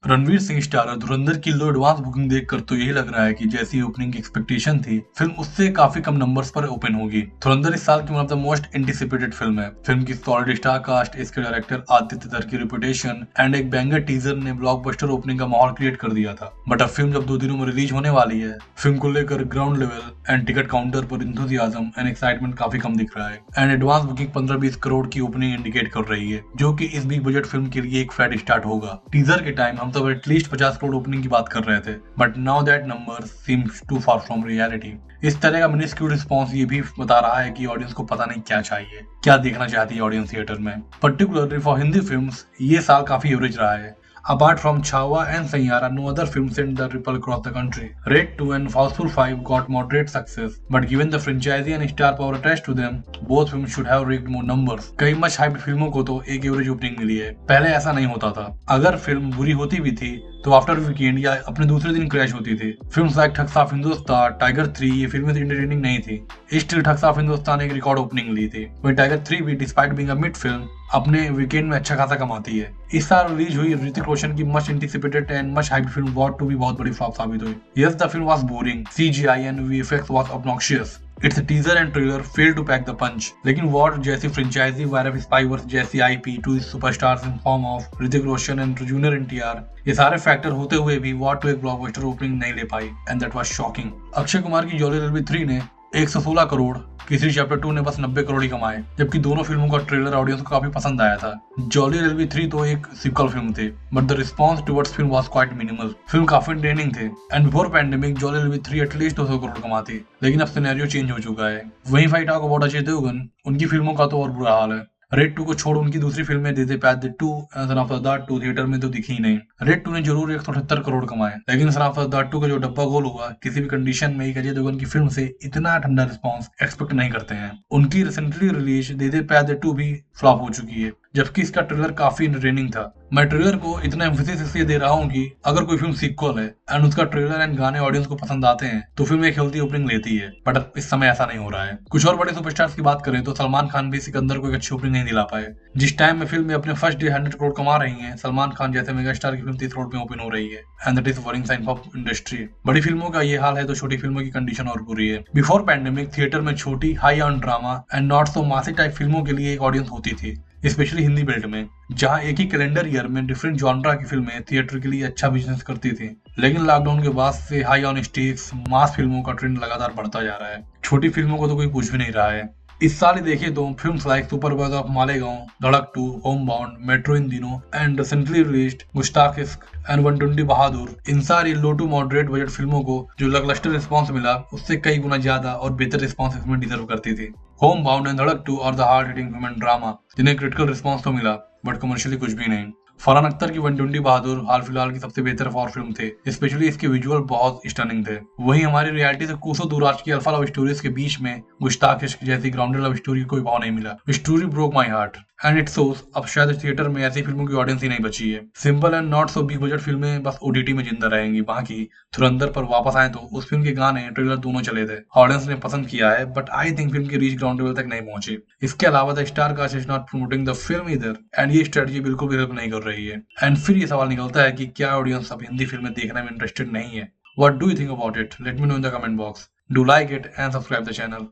Ranveer Singh starrer धुरंधर की लो advance booking देखकर तो यही लग रहा है कि जैसी ओपनिंग की एक्सपेक्टेशन थी, फिल्म उससे काफी कम नंबर्स पर ओपन होगी। धुरंधर इस साल की one of the most anticipated film है। फिल्म की सॉलिड स्टार कास्ट, इसके डायरेक्टर आदित्य धर की रेपुटेशन एंड एक बैंगर टीजर ने ब्लॉकबस्टर ओपनिंग का माहौल क्रिएट कर दिया था। बट अब फिल्म जब 2 दिनों में रिलीज होने वाली है, फिल्म को लेकर ground level and ticket counter पर इंथुजियाज्म एंड एक्साइटमेंट काफी कम दिख रहा है एंड एडवांस बुकिंग 15-20 करोड़ की ओपनिंग इंडिकेट कर रही है, जो कि इस बिग बजट फिल्म के लिए एक फैट स्टार्ट होगा। टीजर के टाइम हम सब एटलीस्ट 50 करोड़ ओपनिंग की बात कर रहे थे, but now that number seems to far from reality. इस तरह का मिनिस्क्यूल रिस्पॉन्स ये भी बता रहा है कि ऑडियंस को पता नहीं क्या चाहिए, क्या देखना चाहती है ऑडियंस थिएटर में। पर्टिकुलरली फॉर हिंदी फिल्म्स ये साल काफी एवरेज रहा है। Apart from Chhawa and Saiyara, no other film sent the ripple across the country. Raid 2 and Houseful 5 got moderate success, but given the franchisee and star power attached to them, both films should have reaped more numbers. कई much hype फिल्मों को तो एक average opening मिली है, पहले ऐसा नहीं होता था। अगर फिल्म बुरी होती भी थी तो आफ्टर वीकेंड या अपने दूसरे दिन क्रैश होती थी। Films like thugs of Hindustan, tiger 3 ये फिल्में एंटरटेनिंग नहीं थी। स्टिल ठग्स ऑफ हिंदुस्तान एक रिकॉर्ड ओपनिंग ली थी, वहीं टाइगर 3 भी despite being a mid film अपने वीकेंड में अच्छा खासा कमाती है। इस साल रिलीज हुई ऋतिक रोशन की much anticipated and much hyped film war 2 भी बहुत बड़ी फ्लॉप साबित हुई। Yes, the film was boring, CGI and VFX was obnoxious. Its teaser and trailer fail to pack the punch. लेकिन वॉर जैसी फ्रेंचाइजी, वायर ऑफ स्पाइवर्स जैसी IP, 2 superstars in form of Hrithik Roshan and junior NTR, ये सारे factor होते हुए भी war 2 एक blockbuster opening नहीं ले पाई and that was shocking. Akshay Kumar की जॉली एलएलबी 3 ने 116 करोड़, केसरी चैप्टर 2 ने बस 90 करोड़ ही कमाए, जबकि दोनों फिल्मों का ट्रेलर ऑडियंस को काफी पसंद आया था। जॉली एलएलबी 3 तो एक सिक्वल फिल्म थी, but the response towards film was quite minimal. Film काफी एंटरटेनिंग थी and before pandemic jolly LLB 3 at least 200 crore कमाती, लेकिन अब सिनेरियो चेंज हो चुका है। वहीं fight talk about Ajay Devgan, उनकी फिल्मों का तो और बुरा हाल है। रेड 2 को छोड़ उनकी दूसरी फिल्में दे दे पैद 2 and son of the dot 2 theatre में तो दिखी ही नहीं। रेड 2 ने जरूर 178 करोड़ कमाए, लेकिन सन ऑफ द डॉट 2 का जो डब्बा गोल हुआ, किसी भी कंडीशन में एक अजय देवगन की फिल्म से इतना ठंडा रिस्पांस एक्सपेक्ट नहीं करते हैं। उनकी रिसेंटली रिलीज दे दे पैद 2 भी फ्लॉप हो चुकी है, जबकि इसका ट्रेलर काफी एंटरटेनिंग था। मैं ट्रेलर को इतना एम्फेसिस इसलिए दे रहा हूँ कि अगर कोई फिल्म सीक्वल है एंड उसका ट्रेलर एंड गाने ऑडियंस को पसंद आते हैं तो फिल्म एक हेल्थी ओपनिंग लेती है, बट इस समय ऐसा नहीं हो रहा है। कुछ और बड़े सुपरस्टार्स की बात करें तो सलमान खान भी सिकंदर को एक अच्छी ओपनिंग नहीं दिला पाए। जिस टाइम में फिल्म में अपने फर्स्ट डे 100 करोड़ कमा रही है, सलमान खान जैसे मेगा स्टार की फिल्म 30 करोड़ में ओपन हो रही है and that is worrying sign for industry. बड़ी फिल्मों का ये हाल है तो छोटी फिल्मों की कंडीशन और बुरी है। बिफोर पैंडेमिक थिएटर में छोटी high on drama and not so मासी टाइप फिल्मों के लिए एक ऑडियंस होती थी, स्पेशली हिंदी बेल्ट में, जहां एक ही कैलेंडर ईयर में डिफरेंट जॉनरा की फिल्में थिएटर के लिए अच्छा बिजनेस करती थी। लेकिन लॉकडाउन के बाद से हाई ऑन स्टेक्स मास फिल्मों का ट्रेंड लगातार बढ़ता जा रहा है। छोटी फिल्मों को तो कोई पूछ भी नहीं रहा है। इस साल ही देखे तो films like superbug of Malegaon, धड़क 2, होम बाउंड, मेट्रो इन दिनों एंड रिसेंटली रिलीज्ड गुस्ताख इश्क एंड 120 बहादुर, इन सारी लो टू मॉडरेट बजट फिल्मों को जो लकलस्टर रिस्पांस मिला उससे कई गुना ज्यादा और बेहतर रिस्पांस इसमें डिजर्व करती थी। होम बाउंड एंड धड़क 2 और the hard hitting human drama, जिन्हें क्रिटिकल रिस्पांस तो मिला बट कमर्शियली कुछ भी नहीं। फरहान अख्तर की 120 बहादुर हाल फिलहाल की सबसे बेहतर वॉर फिल्म थे, स्पेशली इसके विजुअल बहुत स्टनिंग थे। वहीं हमारी रियलिटी से कोसों दूर आज की अल्फा लव स्टोरीज के बीच में गुस्ताख इश्क जैसी ग्राउंडेड लव स्टोरी को कोई भाव नहीं मिला। Story broke my heart and it shows अब शायद थिएटर में ऐसी फिल्मों की ऑडियंस ही नहीं बची है। Simple and not so big budget फिल्में बस OTT में जिंदा रहेंगी। बाकी धुरंधर पर वापस आए तो उस फिल्म के गाने ट्रेलर दोनों चले थे, ऑडियंस ने पसंद किया है, बट आई थिंक फिल्म की रीच ग्राउंड लेवल तक नहीं पहुंची। इसके अलावा the star cast is not promoting the film इधर एंड ये स्ट्रेटजी बिल्कुल भी हेल्प नहीं कर रही है। एंड फिर ये सवाल निकलता है कि क्या ऑडियंस अब हिंदी फिल्में देखने में इंटरेस्टेड नहीं है? What do you think about it? Let me know in the comment box. Do like it and subscribe the channel.